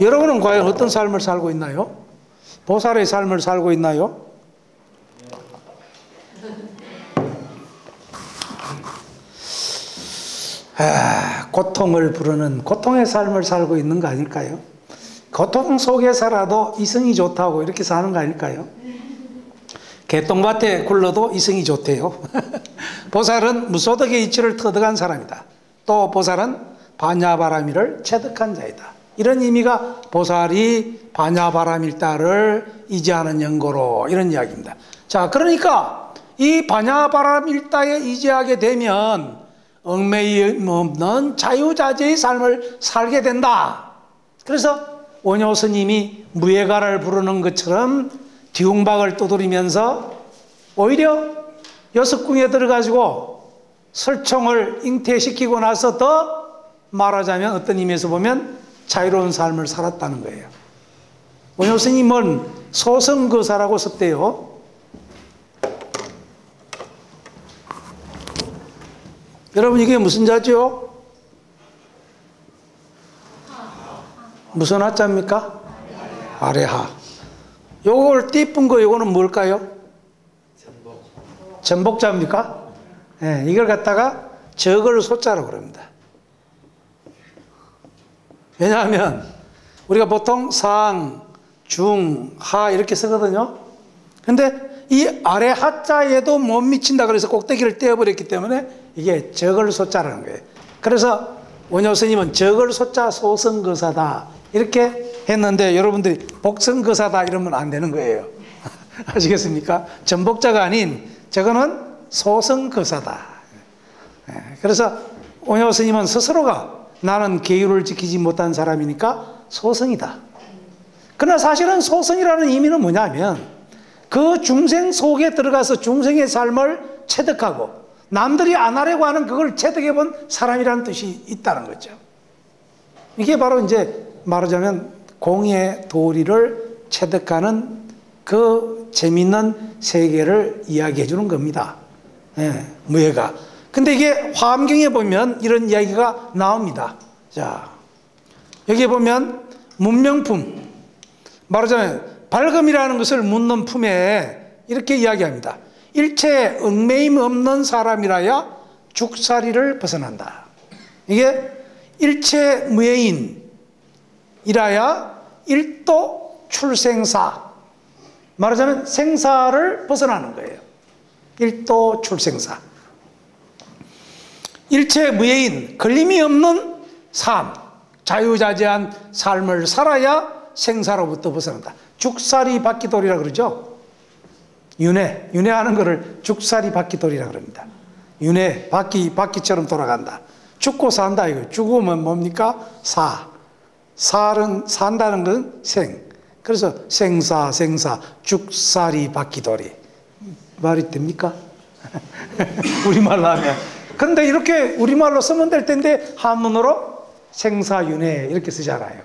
여러분은 과연 어떤 삶을 살고 있나요? 보살의 삶을 살고 있나요? 고통을 부르는 고통의 삶을 살고 있는 거 아닐까요? 고통 속에 살아도 이승이 좋다고 이렇게 사는 거 아닐까요? 개똥밭에 굴러도 이승이 좋대요. 보살은 무소득의 이치를 터득한 사람이다. 또 보살은 반야바라밀을 체득한 자이다. 이런 의미가 보살이 반야바라밀다를 이지하는 연고로, 이런 이야기입니다. 자, 그러니까 이 반야바라밀다에 이지하게 되면 얽매임 없는 자유자재의 삶을 살게 된다. 그래서 원효 스님이 무예가를 부르는 것처럼 뒤웅박을 두드리면서 오히려 여섯궁에 들어가지고 설총을 잉태시키고 나서 더 말하자면 어떤 의미에서 보면 자유로운 삶을 살았다는 거예요. 원효 스님은 소승거사라고 썼대요. 여러분, 이게 무슨 자죠? 무슨 하자입니까? 아래하. 요걸 띠쁜 거, 요거는 뭘까요? 전복자입니까? 네, 이걸 갖다가 적을 소자라고 그럽니다. 왜냐하면 우리가 보통 상, 중, 하 이렇게 쓰거든요. 근데 이 아래 하자에도 못 미친다 그래서 꼭대기를 떼어버렸기 때문에 이게 적을 소자라는 거예요. 그래서 원효 스님은 적을 소자 소승거사다 이렇게 했는데, 여러분들이 복승거사다 이러면 안 되는 거예요. 아시겠습니까? 전복자가 아닌 저거는 소승거사다. 그래서 원효 스님은 스스로가 나는 계율을 지키지 못한 사람이니까 소승이다. 그러나 사실은 소승이라는 의미는 뭐냐면 그 중생 속에 들어가서 중생의 삶을 체득하고 남들이 안 하려고 하는 그걸 체득해 본 사람이라는 뜻이 있다는 거죠. 이게 바로 이제 말하자면 공의 도리를 체득하는 그 재미있는 세계를 이야기해 주는 겁니다. 예, 무예가. 근데 이게 화엄경에 보면 이런 이야기가 나옵니다. 자, 여기에 보면 문명품, 말하자면 밝음이라는 것을 묻는 품에 이렇게 이야기합니다. 일체에 얽매임 없는 사람이라야 죽사리를 벗어난다. 이게 일체 무예인이라야 일도 출생사, 말하자면 생사를 벗어나는 거예요. 일도 출생사. 일체 무예인, 걸림이 없는 삶, 자유자재한 삶을 살아야 생사로부터 벗어난다. 죽사리 바퀴돌이라 그러죠. 윤회하는 거를 죽사리 바퀴돌이라 그럽니다. 윤회, 바퀴처럼 돌아간다. 죽고 산다 이거. 죽으면 뭡니까? 산다는 건 생. 그래서 생사, 죽사리 바퀴돌이. 말이 됩니까? 우리말로 하면. 근데 이렇게 우리말로 쓰면 될 텐데 한문으로 생사윤회 이렇게 쓰잖아요.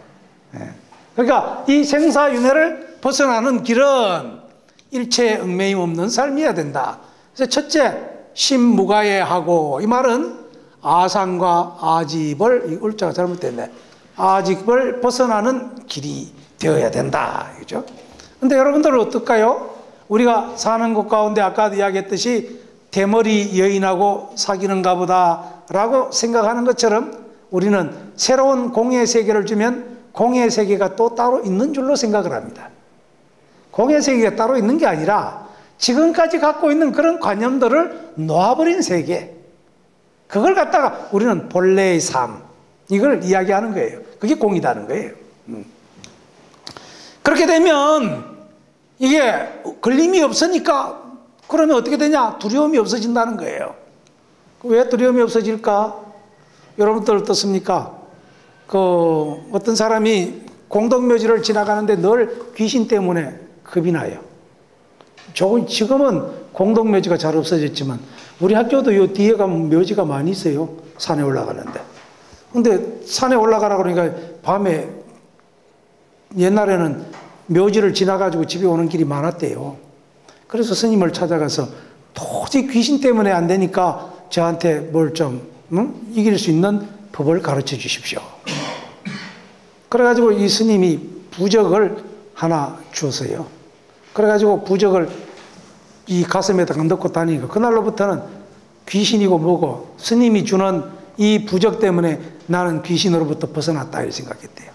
그러니까 이 생사윤회를 벗어나는 길은 일체에 얽매임 없는 삶이어야 된다. 그래서 첫째, 심무가예하고, 이 말은 아상과 아집을, 이 울자가 잘못됐네. 아집을 벗어나는 길이 되어야 된다. 그죠? 근데 여러분들은 어떨까요? 우리가 사는 곳 가운데 아까도 이야기했듯이 대머리 여인하고 사귀는가 보다 라고 생각하는 것처럼 우리는 새로운 공의 세계를 주면 공의 세계가 또 따로 있는 줄로 생각을 합니다. 공의 세계가 따로 있는 게 아니라 지금까지 갖고 있는 그런 관념들을 놓아버린 세계, 그걸 갖다가 우리는 본래의 삶, 이걸 이야기하는 거예요. 그게 공이다는 거예요. 그렇게 되면 이게 걸림이 없으니까 그러면 어떻게 되냐? 두려움이 없어진다는 거예요. 왜 두려움이 없어질까? 여러분들 어떻습니까? 어떤 사람이 공동묘지를 지나가는데 늘 귀신 때문에 겁이 나요. 지금은 공동묘지가 잘 없어졌지만 우리 학교도 요 뒤에 가면 묘지가 많이 있어요. 산에 올라가는데. 근데 산에 올라가라 그러니까 밤에 옛날에는 묘지를 지나가지고 집에 오는 길이 많았대요. 그래서 스님을 찾아가서 도저히 귀신 때문에 안 되니까 저한테 뭘 좀 이길 수 있는 법을 가르쳐 주십시오. 그래가지고 이 스님이 부적을 하나 주었어요. 그래가지고 부적을 이 가슴에다가 넣고 다니니까 그날로부터는 귀신이고 뭐고 스님이 주는 이 부적 때문에 나는 귀신으로부터 벗어났다 이렇게 생각했대요.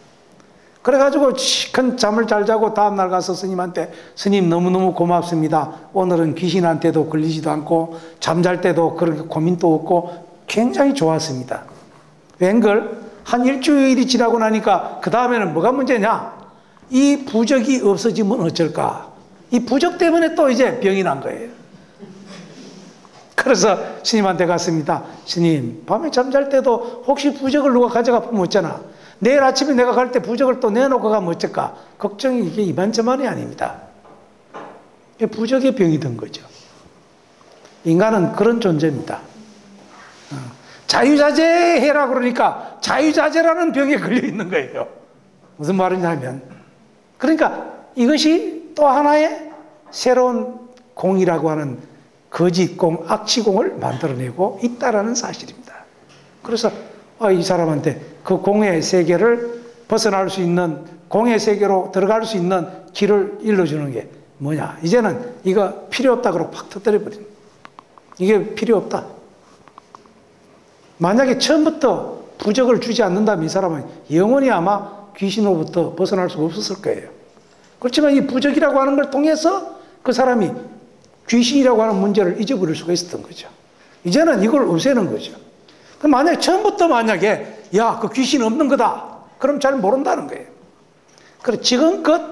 그래가지고 큰 잠을 잘 자고 다음날 가서 스님한테 스님 너무너무 고맙습니다. 오늘은 귀신한테도 걸리지도 않고 잠잘 때도 그렇게 고민도 없고 굉장히 좋았습니다. 웬걸 한 일주일이 지나고 나니까 그 다음에는 뭐가 문제냐? 이 부적이 없어지면 어쩔까? 이 부적 때문에 또 이제 병이 난 거예요. 그래서 스님한테 갔습니다. 스님, 밤에 잠잘 때도 혹시 부적을 누가 가져가 보면 어쩌나? 내일 아침에 내가 갈 때 부적을 또 내놓고 가면 어쩔까? 걱정이 이게 이만저만이 아닙니다. 부적의 병이 든 거죠. 인간은 그런 존재입니다. 자유자재해라 그러니까 자유자재라는 병에 걸려 있는 거예요. 무슨 말이냐 하면 그러니까 이것이 또 하나의 새로운 공이라고 하는 거짓공, 악취공을 만들어내고 있다라는 사실입니다. 그래서 이 사람한테 그 공의 세계를 벗어날 수 있는, 공의 세계로 들어갈 수 있는 길을 일러주는 게 뭐냐. 이제는 이거 필요 없다 그러고 팍 터뜨려버린. 이게 필요 없다. 만약에 처음부터 부적을 주지 않는다면 이 사람은 영원히 아마 귀신으로부터 벗어날 수가 없었을 거예요. 그렇지만 이 부적이라고 하는 걸 통해서 그 사람이 귀신이라고 하는 문제를 잊어버릴 수가 있었던 거죠. 이제는 이걸 없애는 거죠. 그럼 만약에 처음부터 만약에 야, 그 귀신 없는 거다. 그럼 잘 모른다는 거예요. 그래서 지금껏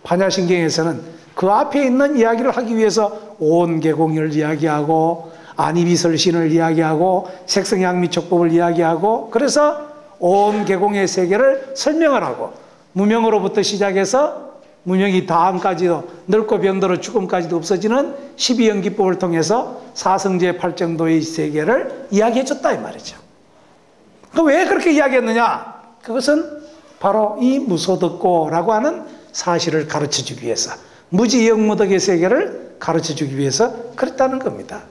반야신경에서는 그 앞에 있는 이야기를 하기 위해서 온개공을 이야기하고 안이비설신을 이야기하고 색성양미촉법을 이야기하고 그래서 온개공의 세계를 설명을 하고 무명으로부터 시작해서 무명이 다음까지도 늙고 병들어 죽음까지도 없어지는 12연기법을 통해서 사성제 팔정도의 세계를 이야기해 줬다 이 말이죠. 왜 그렇게 이야기했느냐? 그것은 바로 이 무소득고라고 하는 사실을 가르쳐 주기 위해서 무지영무덕의 세계를 가르쳐 주기 위해서 그랬다는 겁니다.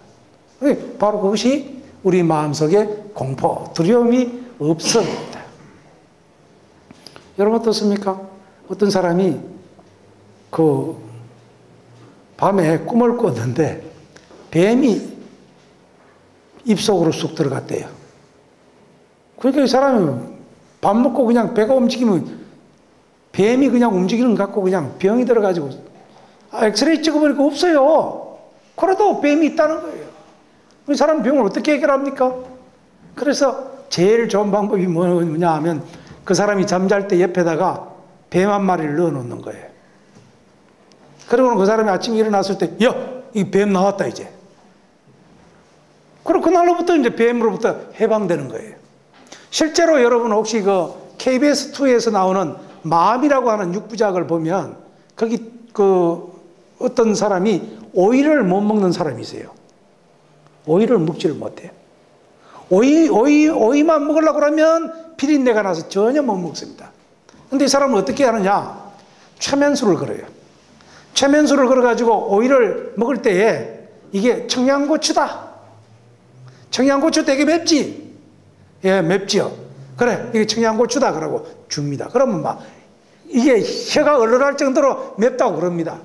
바로 그것이 우리 마음속에 공포, 두려움이 없습니다. 여러분 어떻습니까? 어떤 사람이 그 밤에 꿈을 꿨는데 뱀이 입속으로 쑥 들어갔대요. 그러니까 이 사람이 밥 먹고 그냥 배가 움직이면 뱀이 그냥 움직이는 것 같고 그냥 병이 들어가지고 엑스레이 찍어보니까 없어요. 그래도 뱀이 있다는 거예요. 이 사람 병을 어떻게 해결합니까? 그래서 제일 좋은 방법이 뭐냐 하면 그 사람이 잠잘 때 옆에다가 뱀 한 마리를 넣어 놓는 거예요. 그리고는 그 사람이 아침에 일어났을 때, 야, 이 뱀 나왔다, 이제. 그리고 그날로부터 이제 뱀으로부터 해방되는 거예요. 실제로 여러분 혹시 그 KBS2에서 나오는 마음이라고 하는 6부작을 보면 거기 그 어떤 사람이 오이를 못 먹는 사람이 있어요. 오이를 먹지를 못해요. 오이만 먹으려고 그러면 비린내가 나서 전혀 못 먹습니다. 근데 이 사람은 어떻게 하느냐? 최면수를 걸어요. 최면수를 걸어가지고 오이를 먹을 때에 이게 청양고추다. 청양고추 되게 맵지? 예, 맵지요. 그래, 이게 청양고추다. 그러고 줍니다. 그러면 막 이게 혀가 얼얼할 정도로 맵다고 그럽니다.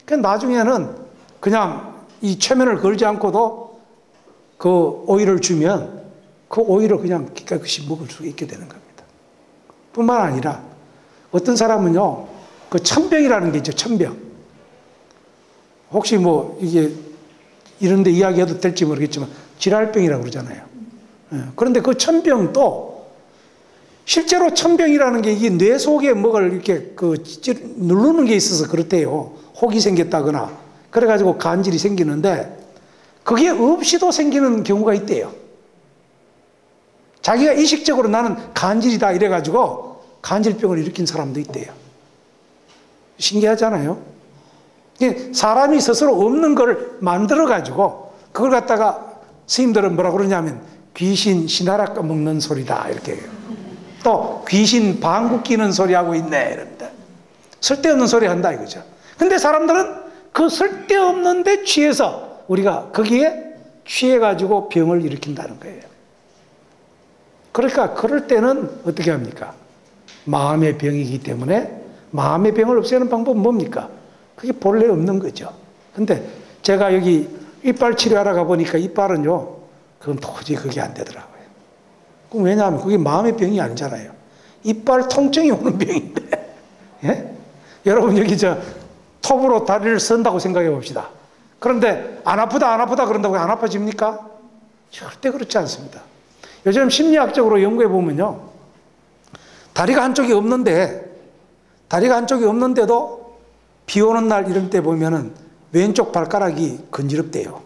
그 나중에는 그냥 이 최면을 걸지 않고도 그 오이를 주면 그 오이를 그냥 깨끗이 먹을 수 있게 되는 겁니다. 뿐만 아니라 어떤 사람은요, 그 천병이라는 게 있죠, 천병. 혹시 뭐 이게 이런 데 이야기해도 될지 모르겠지만 질랄병이라고 그러잖아요. 그런데 그 천병도 실제로 천병이라는 게 이게 뇌 속에 뭐를 이렇게 그 누르는 게 있어서 그렇대요. 혹이 생겼다거나 그래가지고 간질이 생기는데 그게 없이도 생기는 경우가 있대요. 자기가 의식적으로 나는 간질이다 이래가지고 간질병을 일으킨 사람도 있대요. 신기하잖아요. 사람이 스스로 없는 걸 만들어가지고 그걸 갖다가 스님들은 뭐라 그러냐면 귀신 신하라 까먹는 소리다 이렇게 해요. 또 귀신 방구 끼는 소리 하고 있네 이럽니다. 쓸데없는 소리 한다 이거죠. 근데 사람들은 그 쓸데없는 데 취해서 우리가 거기에 취해가지고 병을 일으킨다는 거예요. 그러니까 그럴 때는 어떻게 합니까? 마음의 병이기 때문에 마음의 병을 없애는 방법은 뭡니까? 그게 본래 없는 거죠. 근데 제가 여기 이빨 치료하러 가보니까 이빨은요, 그건 도저히 그게 안 되더라고요. 그럼 왜냐하면 그게 마음의 병이 아니잖아요. 이빨 통증이 오는 병인데. 예? 여러분 여기 톱으로 다리를 쓴다고 생각해 봅시다. 그런데 안 아프다 그런다고 안 아파집니까? 절대 그렇지 않습니다. 요즘 심리학적으로 연구해 보면요, 다리가 한쪽이 없는데도 비 오는 날 이런 때 보면은 왼쪽 발가락이 건지럽대요.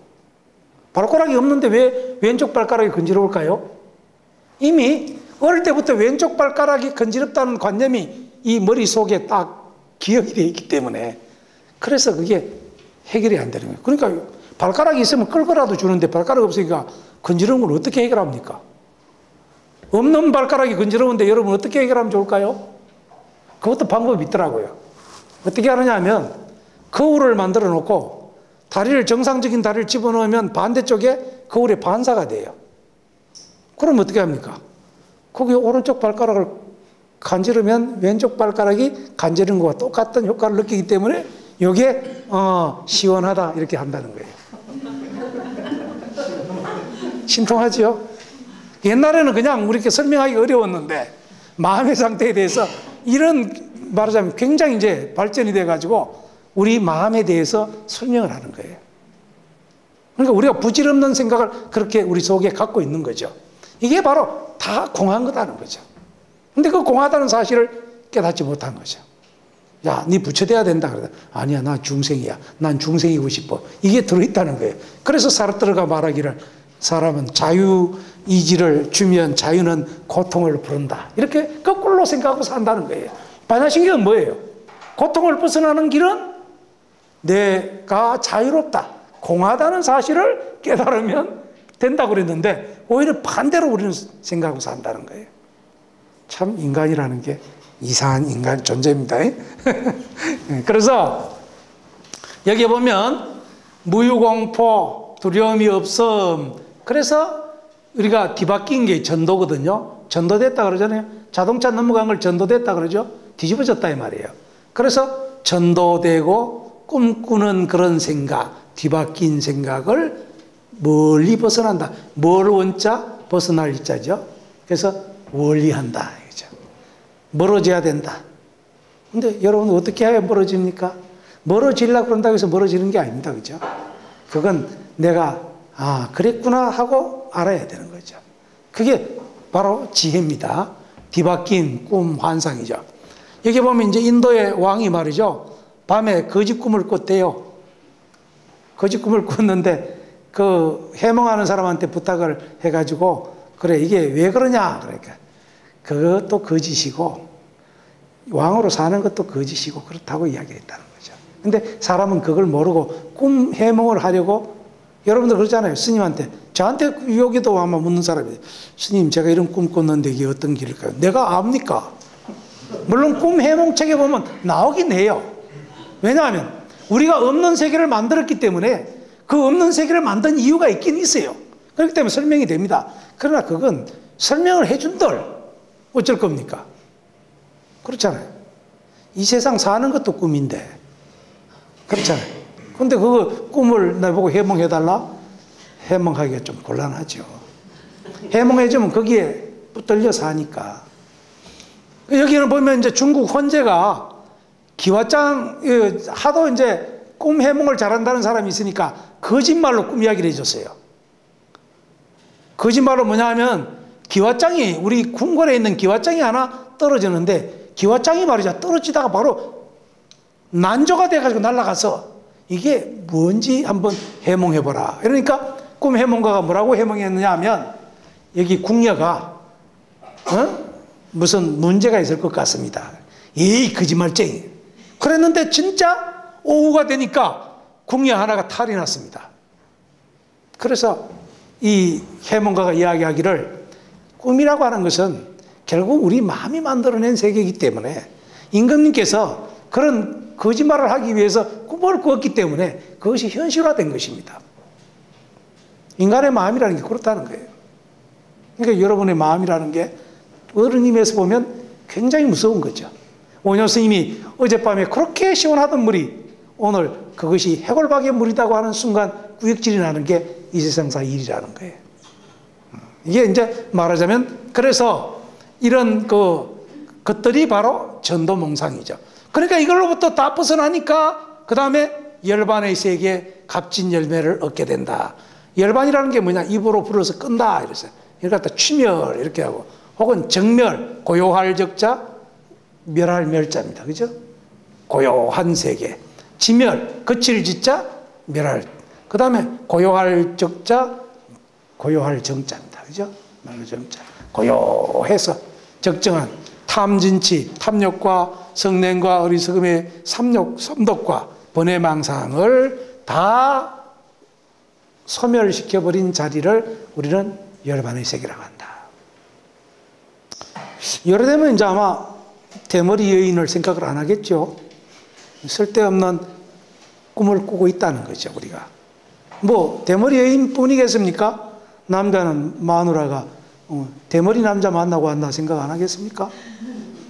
발가락이 없는데 왜 왼쪽 발가락이 건지러울까요? 이미 어릴 때부터 왼쪽 발가락이 건지럽다는 관념이 이 머릿속에 딱 기억이 되어 있기 때문에, 그래서 그게 해결이 안 되는 거예요. 그러니까 발가락이 있으면 끌거라도 주는데 발가락이 없으니까 건지러운 걸 어떻게 해결합니까? 없는 발가락이 건지러운데 여러분 어떻게 해결하면 좋을까요? 그것도 방법이 있더라고요. 어떻게 하느냐 하면 거울을 만들어 놓고 정상적인 다리를 집어넣으면 반대쪽에 거울에 반사가 돼요. 그럼 어떻게 합니까? 거기 오른쪽 발가락을 간지르면 왼쪽 발가락이 간지르는 것과 똑같은 효과를 느끼기 때문에 이게 시원하다 이렇게 한다는 거예요. 신통하죠? 옛날에는 그냥 우리께 설명하기 어려웠는데 마음의 상태에 대해서 이런 말하자면 굉장히 이제 발전이 돼가지고 우리 마음에 대해서 설명을 하는 거예요. 그러니까 우리가 부질없는 생각을 그렇게 우리 속에 갖고 있는 거죠. 이게 바로 다 공한 거다는 거죠. 근데 그 공하다는 사실을 깨닫지 못한 거죠. 야, 네 부처돼야 된다 그러다. 아니야, 나 중생이야. 난 중생이고 싶어. 이게 들어있다는 거예요. 그래서 사르트르가 말하기를 사람은 자유의지를 주면 자유는 고통을 부른다. 이렇게 거꾸로 생각하고 산다는 거예요. 반야신경은 뭐예요? 고통을 벗어나는 길은 내가 자유롭다, 공하다는 사실을 깨달으면 된다고 그랬는데 오히려 반대로 우리는 생각하고 산다는 거예요. 참 인간이라는 게 이상한 인간 존재입니다. 그래서 여기 보면 무유공포, 두려움이 없음. 그래서 우리가 뒤바뀐 게 전도거든요. 전도됐다 그러잖아요. 자동차 넘어간 걸 전도됐다 그러죠. 뒤집어졌다 이 말이에요. 그래서 전도되고 꿈꾸는 그런 생각, 뒤바뀐 생각을 멀리 벗어난다. 멀 원자, 벗어날 이자죠. 그래서 멀리한다. 멀어져야 된다. 근데 여러분 어떻게 해야 멀어집니까? 멀어지려고 그런다고 해서 멀어지는 게 아닙니다. 그죠? 그건 내가 그랬구나 하고 알아야 되는 거죠. 그게 바로 지혜입니다. 뒤바뀐 꿈 환상이죠. 여기 보면 이제 인도의 왕이 말이죠. 밤에 거짓 꿈을 꿨대요. 거짓 꿈을 꿨는데 그 해몽하는 사람한테 부탁을 해가지고 그래 이게 왜 그러냐 그러니까 그것도 거짓이고 왕으로 사는 것도 거짓이고 그렇다고 이야기했다는 거죠. 근데 사람은 그걸 모르고 꿈 해몽을 하려고 여러분들 그러잖아요. 스님한테 저한테 여기도 아마 묻는 사람이 스님 제가 이런 꿈 꿨는데 이게 어떤 길일까요? 내가 압니까? 물론 꿈 해몽책에 보면 나오긴 해요. 왜냐하면 우리가 없는 세계를 만들었기 때문에 그 없는 세계를 만든 이유가 있긴 있어요. 그렇기 때문에 설명이 됩니다. 그러나 그건 설명을 해준들 어쩔 겁니까? 그렇잖아요. 이 세상 사는 것도 꿈인데 그렇잖아요. 근데 그 꿈을 나보고 해몽해달라? 해몽하기가 좀 곤란하죠. 해몽해주면 거기에 붙들려 사니까. 여기는 보면 이제 중국 헌재가 기와장 하도 이제 꿈 해몽을 잘한다는 사람이 있으니까 거짓말로 꿈 이야기를 해줬어요. 거짓말로 뭐냐 하면 기와장이 우리 궁궐에 있는 기와장이 하나 떨어지는데 기와장이 말이죠. 떨어지다가 바로 난조가 돼가지고 날아가서 이게 뭔지 한번 해몽해보라. 그러니까 꿈 해몽가가 뭐라고 해몽했느냐 하면 여기 궁녀가 무슨 문제가 있을 것 같습니다. 에이 거짓말쟁이. 그랬는데 진짜 오후가 되니까 궁녀 하나가 탈이 났습니다. 그래서 이 해몽가가 이야기하기를 꿈이라고 하는 것은 결국 우리 마음이 만들어낸 세계이기 때문에 임금님께서 그런 거짓말을 하기 위해서 꿈을 꾸었기 때문에 그것이 현실화된 것입니다. 인간의 마음이라는 게 그렇다는 거예요. 그러니까 여러분의 마음이라는 게 어른임에서 보면 굉장히 무서운 거죠. 원효 스님이 어젯밤에 그렇게 시원하던 물이 오늘 그것이 해골박의 물이라고 하는 순간 구역질이 나는 게 이 세상사 일이라는 거예요. 이게 이제 말하자면 그래서 이런 것들이 바로 전도몽상이죠. 그러니까 이걸로부터 다 벗어나니까 그 다음에 열반의 세계에 값진 열매를 얻게 된다. 열반이라는 게 뭐냐? 입으로 불어서 끈다 이랬어요. 이걸 갖다 취멸 이렇게 하고 혹은 정멸, 고요할 적자, 멸할 멸자입니다. 그죠? 고요한 세계. 지멸, 거칠 지자, 멸할. 그 다음에 고요할 적자, 고요할 정자입니다. 그죠? 말로 정자. 고요해서 적정한 탐진치, 탐욕과 성냄과 어리석음의 삼독과 번외망상을 다 소멸시켜버린 자리를 우리는 열반의 세계라고 한다. 이러되면 이제 아마 대머리 여인을 생각을 안 하겠죠. 쓸데없는 꿈을 꾸고 있다는 거죠, 우리가. 뭐 대머리 여인뿐이겠습니까? 남자는 마누라가 대머리 남자 만나고 왔나 생각 안 하겠습니까?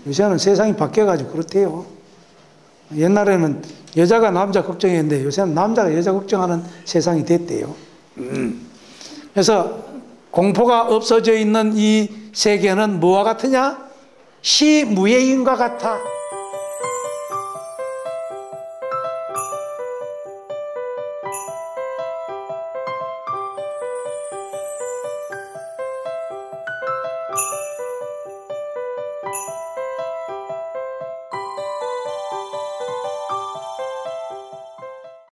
요새는 세상이 바뀌어가지고 그렇대요. 옛날에는 여자가 남자 걱정했는데 요새는 남자가 여자 걱정하는 세상이 됐대요. 그래서 공포가 없어져 있는 이 세계는 뭐와 같으냐? 시무예인과 같아.